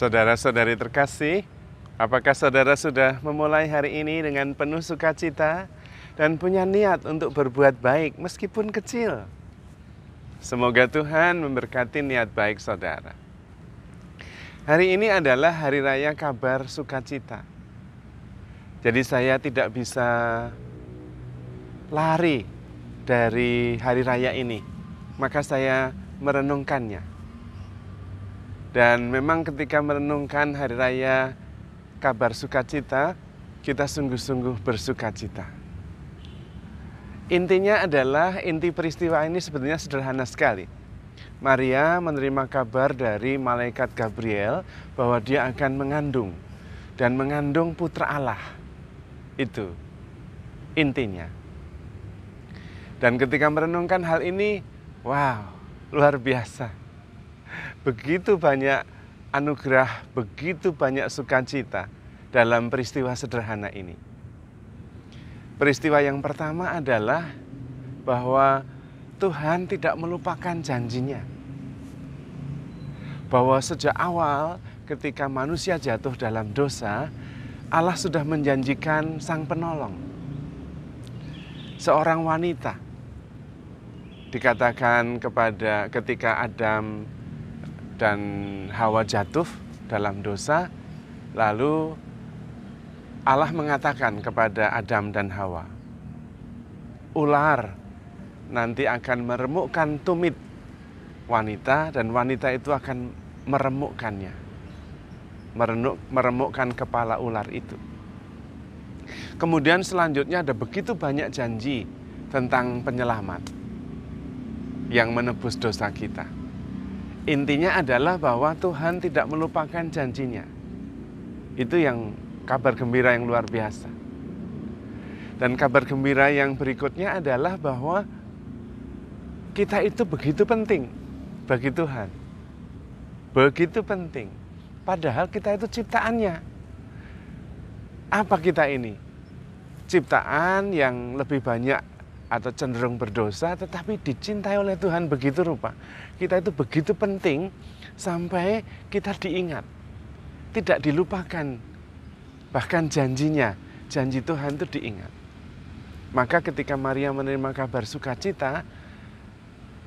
Saudara-saudari terkasih, apakah saudara sudah memulai hari ini dengan penuh sukacita dan punya niat untuk berbuat baik meskipun kecil? Semoga Tuhan memberkati niat baik saudara. Hari ini adalah Hari Raya Kabar Sukacita. Jadi saya tidak bisa lari dari hari raya ini, maka saya merenungkannya. Dan memang ketika merenungkan Hari Raya Kabar Sukacita, kita sungguh-sungguh bersukacita. Intinya adalah, inti peristiwa ini sebetulnya sederhana sekali. Maria menerima kabar dari malaikat Gabriel bahwa dia akan mengandung dan mengandung putra Allah. Itu intinya. Dan ketika merenungkan hal ini, wow, luar biasa. Begitu banyak anugerah, begitu banyak sukacita dalam peristiwa sederhana ini. Peristiwa yang pertama adalah bahwa Tuhan tidak melupakan janjinya. Bahwa sejak awal ketika manusia jatuh dalam dosa, Allah sudah menjanjikan sang penolong. Seorang wanita dikatakan ketika Adam dan Hawa jatuh dalam dosa, lalu Allah mengatakan kepada Adam dan Hawa, ular nanti akan meremukkan tumit wanita dan wanita itu akan meremukkannya, meremukkan kepala ular itu. Kemudian selanjutnya ada begitu banyak janji tentang penyelamat yang menebus dosa kita. Intinya adalah bahwa Tuhan tidak melupakan janjinya. Itu yang kabar gembira yang luar biasa. Dan kabar gembira yang berikutnya adalah bahwa kita itu begitu penting bagi Tuhan. Begitu penting. Padahal kita itu ciptaannya. Apa kita ini? Ciptaan yang lebih banyak atau cenderung berdosa, tetapi dicintai oleh Tuhan begitu rupa. Kita itu begitu penting sampai kita diingat, tidak dilupakan. Bahkan janjinya, janji Tuhan itu diingat. Maka ketika Maria menerima kabar sukacita,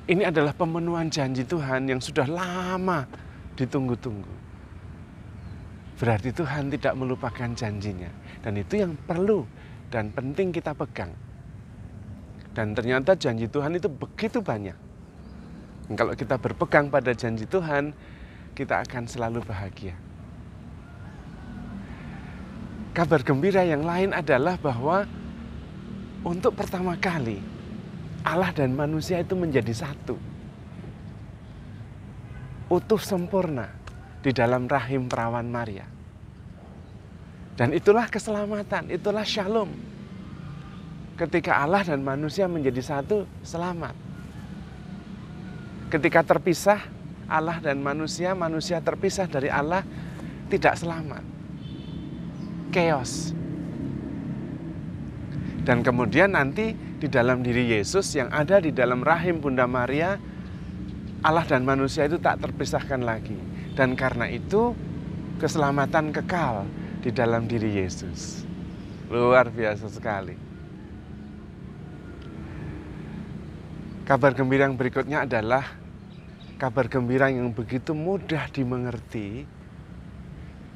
ini adalah pemenuhan janji Tuhan yang sudah lama ditunggu-tunggu. Berarti Tuhan tidak melupakan janjinya. Dan itu yang perlu dan penting kita pegang. Dan ternyata janji Tuhan itu begitu banyak. Dan kalau kita berpegang pada janji Tuhan, kita akan selalu bahagia. Kabar gembira yang lain adalah bahwa untuk pertama kali Allah dan manusia itu menjadi satu. Utuh sempurna di dalam rahim perawan Maria. Dan itulah keselamatan, itulah shalom. Ketika Allah dan manusia menjadi satu, selamat. Ketika terpisah, Allah dan manusia terpisah dari Allah, tidak selamat. Chaos. Dan kemudian nanti di dalam diri Yesus yang ada di dalam rahim Bunda Maria, Allah dan manusia itu tak terpisahkan lagi. Dan karena itu, keselamatan kekal di dalam diri Yesus. Luar biasa sekali. Kabar gembira yang berikutnya adalah kabar gembira yang begitu mudah dimengerti,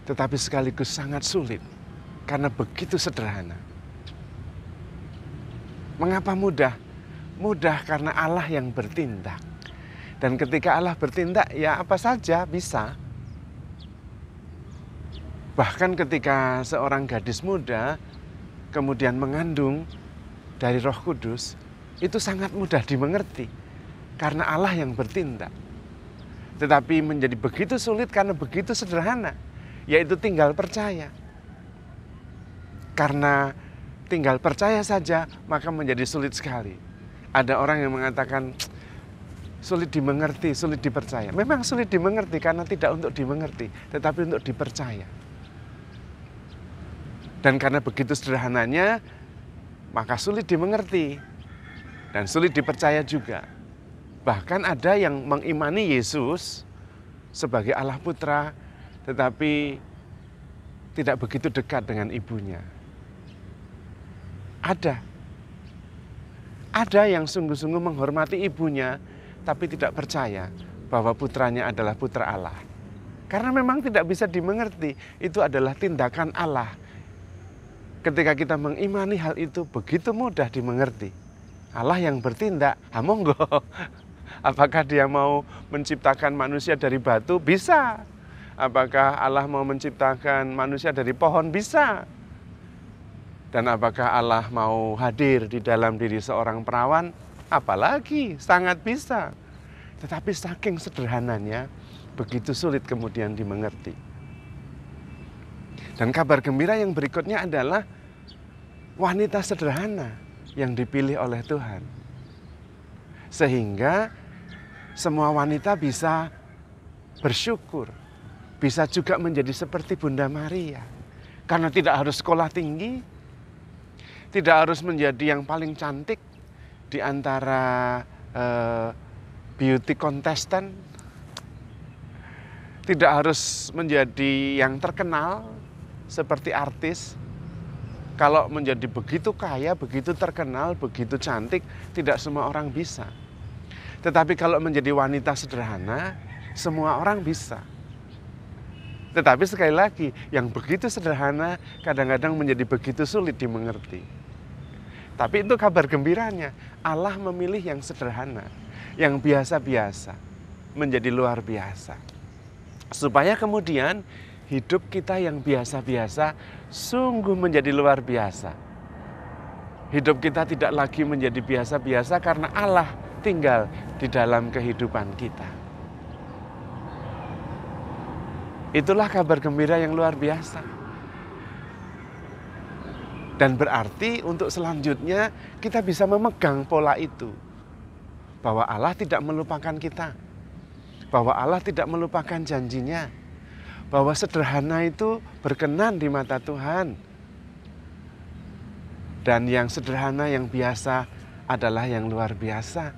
tetapi sekaligus sangat sulit, karena begitu sederhana. Mengapa mudah? Mudah karena Allah yang bertindak. Dan ketika Allah bertindak, ya apa saja bisa. Bahkan ketika seorang gadis muda kemudian mengandung dari Roh Kudus, itu sangat mudah dimengerti karena Allah yang bertindak. Tetapi menjadi begitu sulit karena begitu sederhana, yaitu tinggal percaya. Karena tinggal percaya saja, maka menjadi sulit sekali. Ada orang yang mengatakan sulit dimengerti, sulit dipercaya. Memang sulit dimengerti karena tidak untuk dimengerti, tetapi untuk dipercaya. Dan karena begitu sederhananya, maka sulit dimengerti. Dan sulit dipercaya juga. Bahkan ada yang mengimani Yesus sebagai Allah Putra, tetapi tidak begitu dekat dengan ibunya. Ada yang sungguh-sungguh menghormati ibunya, tapi tidak percaya bahwa putranya adalah putra Allah. Karena memang tidak bisa dimengerti, itu adalah tindakan Allah. Ketika kita mengimani hal itu, begitu mudah dimengerti. Allah yang bertindak, monggo. Apakah dia mau menciptakan manusia dari batu? Bisa. Apakah Allah mau menciptakan manusia dari pohon? Bisa. Dan apakah Allah mau hadir di dalam diri seorang perawan? Apalagi, sangat bisa. Tetapi saking sederhananya, begitu sulit kemudian dimengerti. Dan kabar gembira yang berikutnya adalah wanita sederhana yang dipilih oleh Tuhan. Sehingga semua wanita bisa bersyukur, bisa juga menjadi seperti Bunda Maria. Karena tidak harus sekolah tinggi, tidak harus menjadi yang paling cantik di antara beauty contestant, tidak harus menjadi yang terkenal seperti artis. Kalau menjadi begitu kaya, begitu terkenal, begitu cantik, tidak semua orang bisa. Tetapi kalau menjadi wanita sederhana, semua orang bisa. Tetapi sekali lagi, yang begitu sederhana kadang-kadang menjadi begitu sulit dimengerti. Tapi itu kabar gembiranya, Allah memilih yang sederhana, yang biasa-biasa, menjadi luar biasa. Supaya kemudian hidup kita yang biasa-biasa sungguh menjadi luar biasa. Hidup kita tidak lagi menjadi biasa-biasa karena Allah tinggal di dalam kehidupan kita. Itulah kabar gembira yang luar biasa. Dan berarti untuk selanjutnya kita bisa memegang pola itu. Bahwa Allah tidak melupakan kita. Bahwa Allah tidak melupakan janjinya. Bahwa sederhana itu berkenan di mata Tuhan. Dan yang sederhana, yang biasa adalah yang luar biasa.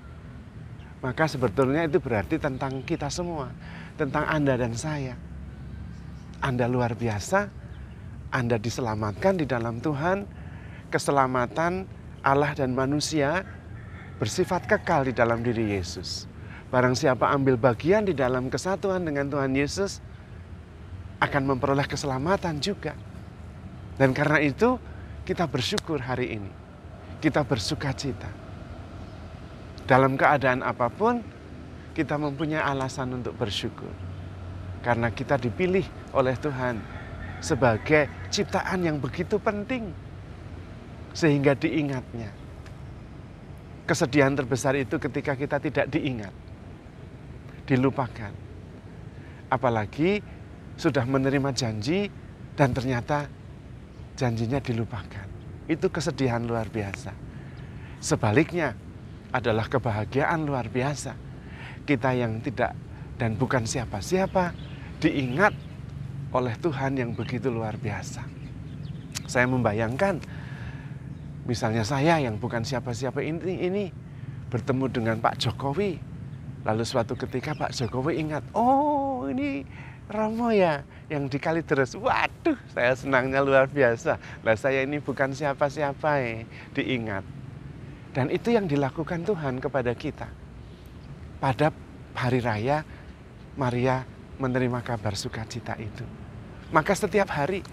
Maka sebetulnya itu berarti tentang kita semua. Tentang Anda dan saya. Anda luar biasa, Anda diselamatkan di dalam Tuhan. Keselamatan Allah dan manusia bersifat kekal di dalam diri Yesus. Barang siapa ambil bagian di dalam kesatuan dengan Tuhan Yesus, akan memperoleh keselamatan juga. Dan karena itu, kita bersyukur hari ini. Kita bersuka cita. Dalam keadaan apapun, kita mempunyai alasan untuk bersyukur. Karena kita dipilih oleh Tuhan sebagai ciptaan yang begitu penting. Sehingga diingatnya. Kesedihan terbesar itu ketika kita tidak diingat. Dilupakan. Apalagi sudah menerima janji dan ternyata janjinya dilupakan. Itu kesedihan luar biasa. Sebaliknya adalah kebahagiaan luar biasa. Kita yang tidak dan bukan siapa-siapa diingat oleh Tuhan yang begitu luar biasa. Saya membayangkan misalnya saya yang bukan siapa-siapa ini bertemu dengan Pak Jokowi. Lalu suatu ketika Pak Jokowi ingat, oh ini Romo ya yang di Kalideres. Waduh, saya senangnya luar biasa. Lah saya ini bukan siapa-siapa diingat. Dan itu yang dilakukan Tuhan kepada kita. Pada hari raya Maria menerima kabar sukacita itu. Maka setiap hari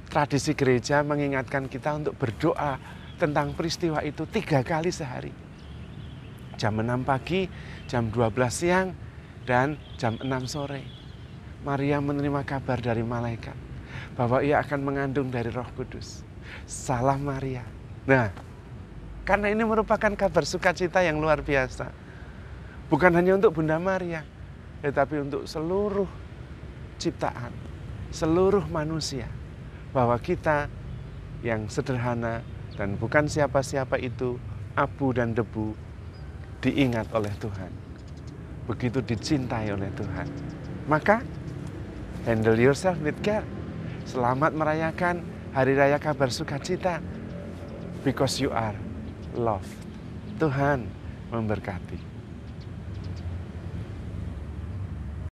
tradisi gereja mengingatkan kita untuk berdoa tentang peristiwa itu 3 kali sehari. Jam 6 pagi, jam 12 siang, dan jam 6 sore. Maria menerima kabar dari malaikat bahwa ia akan mengandung dari Roh Kudus. Salam Maria. Nah, karena ini merupakan kabar sukacita yang luar biasa. Bukan hanya untuk Bunda Maria, tetapi untuk seluruh ciptaan, seluruh manusia. Bahwa kita yang sederhana dan bukan siapa-siapa itu, abu dan debu, diingat oleh Tuhan. Begitu dicintai oleh Tuhan. Maka, handle yourself with care. Selamat merayakan Hari Raya Kabar Sukacita. Because you are loved. Tuhan memberkati.